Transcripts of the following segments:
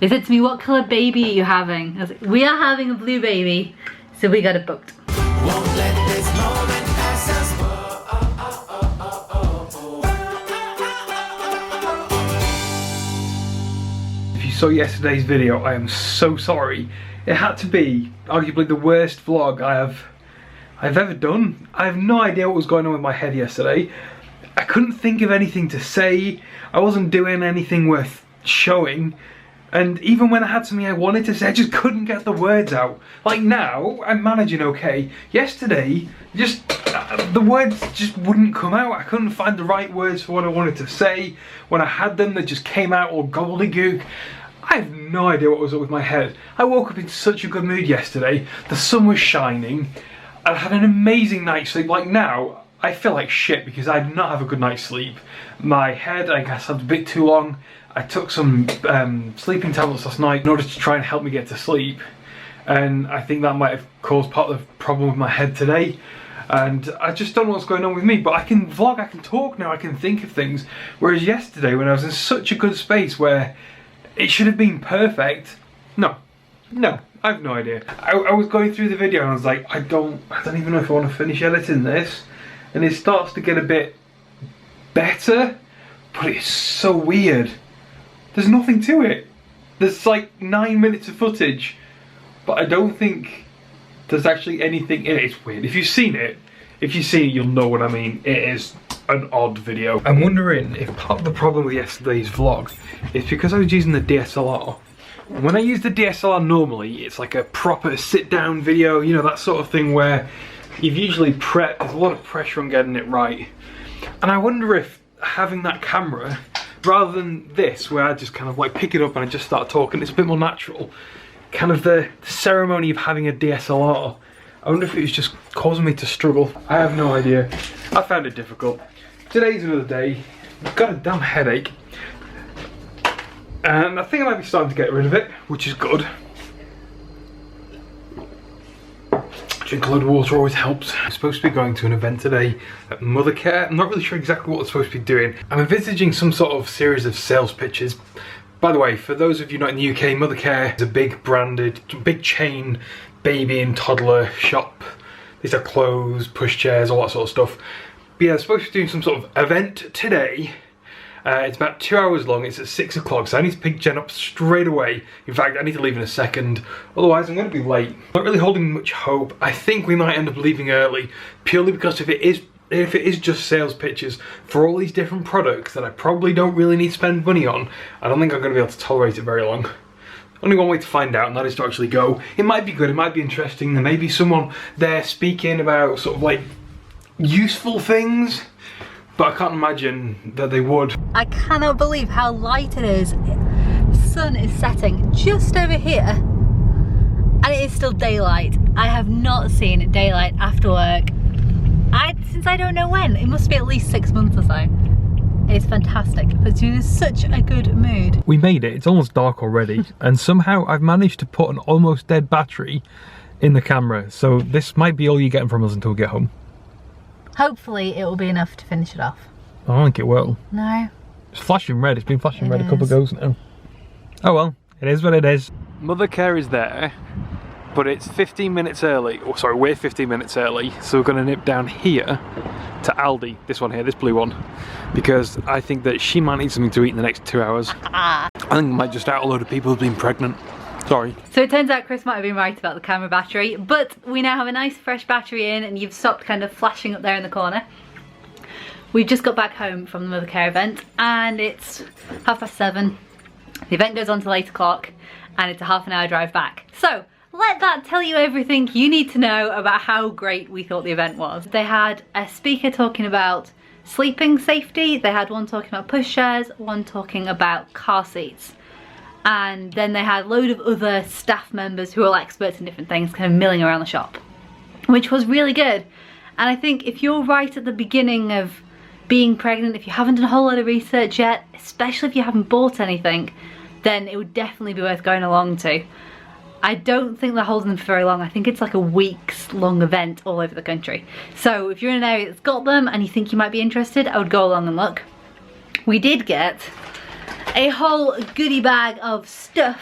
They said to me, what colour baby are you having? I was like, we are having a blue baby, so we got it booked. Won't let this moment pass us. If you saw yesterday's video, I am so sorry. It had to be arguably the worst vlog I've ever done. I have no idea what was going on with my head yesterday. I couldn't think of anything to say. I wasn't doing anything worth showing. And even when I had something I wanted to say, I just couldn't get the words out. Like now, I'm managing okay. Yesterday, just the words just wouldn't come out. I couldn't find the right words for what I wanted to say. When I had them, they just came out all gobbledygook. I have no idea what was up with my head. I woke up in such a good mood yesterday. The sun was shining. I had an amazing night's sleep. Like now, I feel like shit because I did not have a good night's sleep. My head, I guess, had a bit too long. I took some sleeping tablets last night in order to try and help me get to sleep. And I think that might have caused part of the problem with my head today. And I just don't know what's going on with me, but I can vlog, I can talk now, I can think of things. Whereas yesterday, when I was in such a good space where it should have been perfect, no, I have no idea. I was going through the video and I was like, I don't even know if I want to finish editing this. And it starts to get a bit better, but it's so weird. There's nothing to it. There's like 9 minutes of footage, but I don't think there's actually anything in it. It's weird. If you've seen it, you'll know what I mean. It is an odd video. I'm wondering if part of the problem with yesterday's vlog is because I was using the DSLR. When I use the DSLR normally, it's like a proper sit-down video, you know, that sort of thing where you've usually prepped, there's a lot of pressure on getting it right. And I wonder if having that camera, rather than this, where I just kind of like pick it up and I just start talking, it's a bit more natural. Kind of the ceremony of having a DSLR. I wonder if it was just causing me to struggle. I have no idea. I found it difficult. Today's another day. I've got a damn headache. And I think I might be starting to get rid of it, which is good. Drink a load of water always helps. I'm supposed to be going to an event today at Mothercare. I'm not really sure exactly what I'm supposed to be doing. I'm envisaging some sort of series of sales pitches. By the way, for those of you not in the UK, Mothercare is a big branded, big chain baby and toddler shop. These are clothes, pushchairs, all that sort of stuff. But yeah, I'm supposed to be doing some sort of event today. It's about 2 hours long, it's at 6 o'clock, so I need to pick Jen up straight away. In fact, I need to leave in a second, otherwise I'm going to be late. Not really holding much hope. I think we might end up leaving early, purely because if it is just sales pitches for all these different products that I probably don't really need to spend money on, I don't think I'm going to be able to tolerate it very long. Only one way to find out, and that is to actually go. It might be good, it might be interesting, there may be someone there speaking about sort of like useful things, but I can't imagine that they would. I cannot believe how light it is. The sun is setting just over here and it is still daylight. I have not seen daylight after work since I don't know when. It must be at least 6 months or so. It's fantastic. It's in such a good mood. We made it. It's almost dark already and somehow I've managed to put an almost dead battery in the camera, so this might be all you're getting from us until we get home. Hopefully it will be enough to finish it off. I don't think it will. No. It's flashing red. It's been flashing red a couple of goes now. Oh well, it is what it is. Mothercare is there, but it's 15 minutes early. Oh, sorry, we're 15 minutes early, so we're going to nip down here to Aldi, this one here, this blue one, because I think that she might need something to eat in the next 2 hours. I think I might just out a load of people who've been pregnant. Sorry. So it turns out Chris might have been right about the camera battery, but we now have a nice fresh battery in and you've stopped kind of flashing up there in the corner. We've just got back home from the Mothercare event and it's 7:30. The event goes on till 8 o'clock and it's a half an hour drive back. So let that tell you everything you need to know about how great we thought the event was. They had a speaker talking about sleeping safety, they had one talking about pushchairs, one talking about car seats. And then they had a load of other staff members who are all experts in different things kind of milling around the shop, which was really good. And I think if you're right at the beginning of being pregnant, if you haven't done a whole lot of research yet, especially if you haven't bought anything, then it would definitely be worth going along to. I don't think they're holding them for very long. I think it's like a week's long event all over the country. So if you're in an area that's got them and you think you might be interested, I would go along and look. We did get a whole goodie bag of stuff,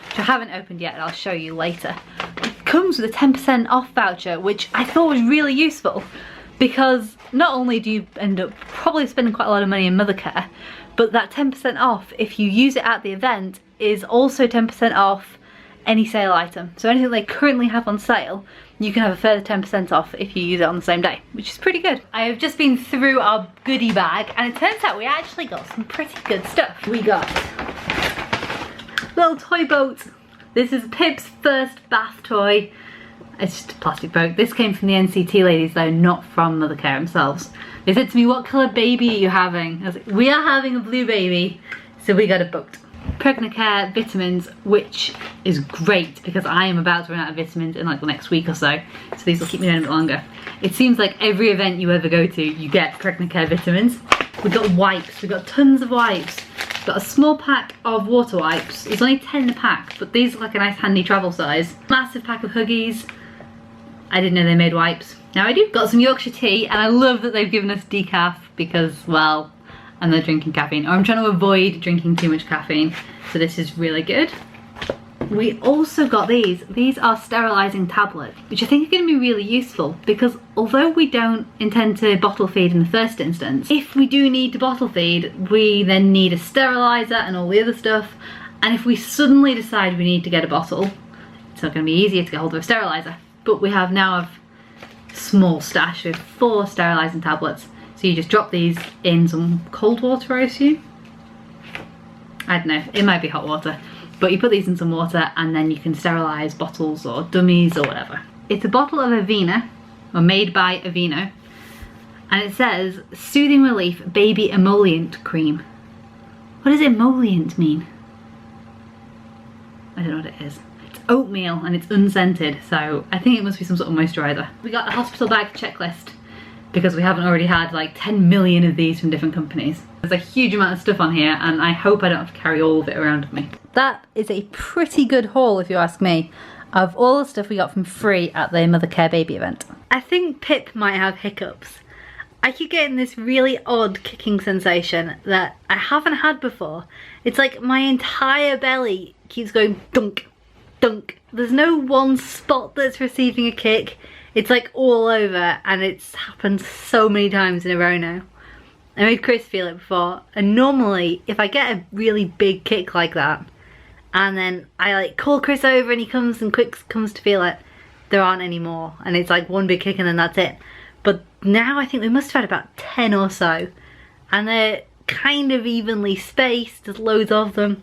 which I haven't opened yet and I'll show you later. It comes with a 10% off voucher, which I thought was really useful because not only do you end up probably spending quite a lot of money in Mothercare, but that 10% off, if you use it at the event, is also 10% off any sale item. So anything they currently have on sale, you can have a further 10% off if you use it on the same day, which is pretty good. I have just been through our goodie bag and it turns out we actually got some pretty good stuff. We got little toy boat. This is Pip's first bath toy. It's just a plastic boat. This came from the NCT ladies though, not from Mothercare themselves. They said to me, what colour baby are you having? I was like, we are having a blue baby, so we got a boat. Pregnant Care vitamins, which is great because I am about to run out of vitamins in like the next week or so these will keep me going a bit longer. It seems like every event you ever go to, you get Pregnant Care vitamins. We got wipes, we got tons of wipes. We've got a small pack of water wipes. It's only 10 a pack, but these are like a nice handy travel size. Massive pack of Huggies. I didn't know they made wipes. Now I do. Got some Yorkshire tea, and I love that they've given us decaf because, well, I'm not drinking caffeine, or I'm trying to avoid drinking too much caffeine, so this is really good. We also got these. These are sterilising tablets, which I think are going to be really useful because although we don't intend to bottle feed in the first instance, if we do need to bottle feed, we then need a steriliser and all the other stuff, and if we suddenly decide we need to get a bottle, it's not going to be easier to get hold of a steriliser. But we have now a small stash of 4 sterilising tablets. So you just drop these in some cold water, I assume? I don't know, it might be hot water. But you put these in some water and then you can sterilise bottles or dummies or whatever. It's a bottle of Aveeno, or made by Aveeno. And it says, Soothing Relief Baby Emollient Cream. What does emollient mean? I don't know what it is. It's oatmeal and it's unscented, so I think it must be some sort of moisturiser. We got a hospital bag checklist, because we haven't already had like 10 million of these from different companies. There's a huge amount of stuff on here and I hope I don't have to carry all of it around with me. That is a pretty good haul if you ask me, of all the stuff we got from free at the Mothercare baby event. I think Pip might have hiccups. I keep getting this really odd kicking sensation that I haven't had before. It's like my entire belly keeps going dunk, dunk. There's no one spot that's receiving a kick. It's like all over and it's happened so many times in a row now. I made Chris feel it before, and normally if I get a really big kick like that and then I like call Chris over and he comes and comes to feel it, there aren't any more and it's like one big kick and then that's it. But now I think we must have had about 10 or so and they're kind of evenly spaced, there's loads of them.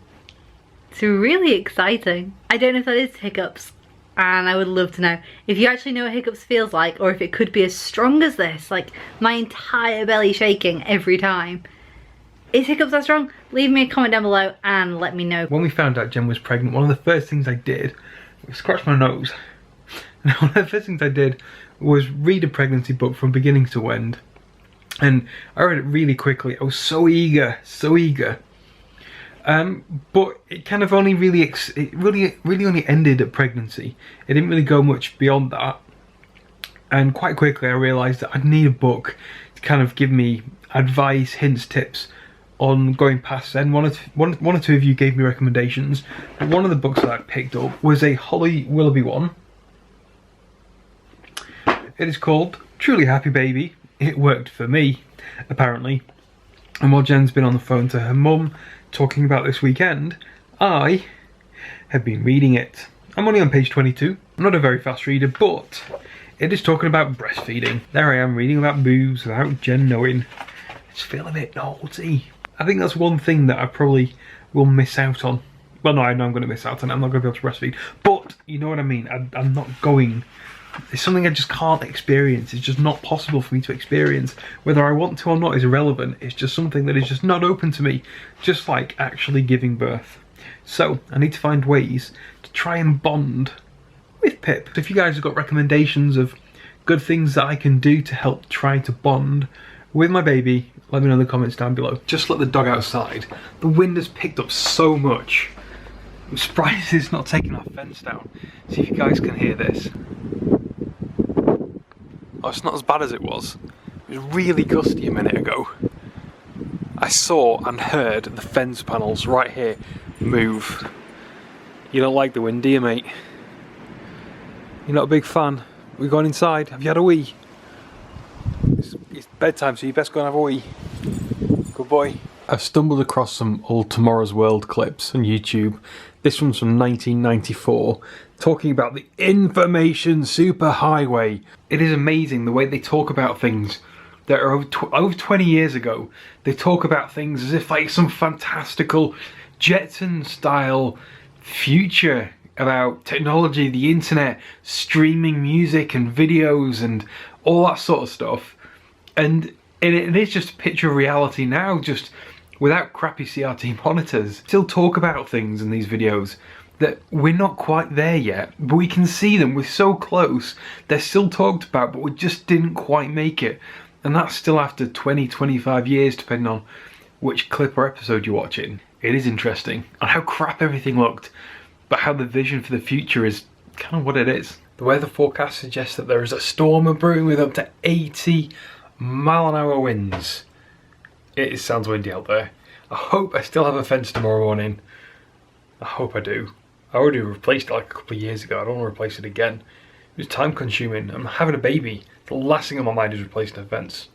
It's really exciting. I don't know if that is hiccups. And I would love to know if you actually know what hiccups feels like, or if it could be as strong as this, like my entire belly shaking every time. Is hiccups that strong? Leave me a comment down below and let me know. When we found out Jen was pregnant, one of the first things I did was scratch my nose. And one of the first things I did was read a pregnancy book from beginning to end. And I read it really quickly. I was so eager, so eager. But it kind of only really only ended at pregnancy. It didn't really go much beyond that. And quite quickly I realised that I'd need a book to kind of give me advice, hints, tips on going past then. One or two of you gave me recommendations. But one of the books that I picked up was a Holly Willoughby one. It is called Truly Happy Baby. It worked for me, apparently. And while Jen's been on the phone to her mum talking about this weekend, I have been reading it. I'm only on page 22. I'm not a very fast reader, but it is talking about breastfeeding. There I am reading about boobs without Jen knowing. It's feeling a bit naughty. I think that's one thing that I probably will miss out on. Well, no, I know I'm going to miss out on it. I'm not going to be able to breastfeed. But, you know what I mean? I'm not going. It's something I just can't experience. It's just not possible for me to experience. Whether I want to or not is irrelevant. It's just something that is just not open to me. Just like actually giving birth. So, I need to find ways to try and bond with Pip. If you guys have got recommendations of good things that I can do to help try to bond with my baby, let me know in the comments down below. Just let the dog outside. The wind has picked up so much. I'm surprised it's not taking our fence down. See if you guys can hear this. Oh, it's not as bad as it was. It was really gusty a minute ago. I saw and heard the fence panels right here move. You don't like the wind, do you, mate? You're not a big fan? We're going inside. Have you had a wee? It's bedtime, so you best go and have a wee. Good boy. I've stumbled across some old Tomorrow's World clips on YouTube. This one's from 1994, talking about the information superhighway. It is amazing the way they talk about things that are over 20 years ago. They talk about things as if like some fantastical Jetson style future about technology, the internet, streaming music and videos and all that sort of stuff. And it is just a picture of reality now, just without crappy CRT monitors. Still talk about things in these videos that we're not quite there yet, but we can see them, we're so close, they're still talked about, but we just didn't quite make it. And that's still after 20, 25 years, depending on which clip or episode you're watching. It is interesting, and how crap everything looked, but how the vision for the future is kind of what it is. The weather forecast suggests that there is a storm brewing with up to 80-mile-an-hour winds. It sounds windy out there. I hope I still have a fence tomorrow morning. I hope I do. I already replaced it like a couple of years ago. I don't want to replace it again. It was time consuming. I'm having a baby. The last thing on my mind is replacing a fence.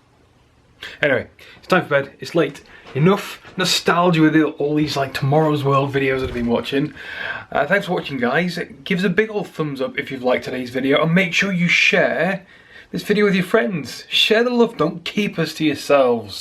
Anyway, it's time for bed. It's late. Enough nostalgia with all these like Tomorrow's World videos that I've been watching. Thanks for watching, guys. Give us a big old thumbs up if you've liked today's video, and make sure you share this video with your friends. Share the love. Don't keep us to yourselves.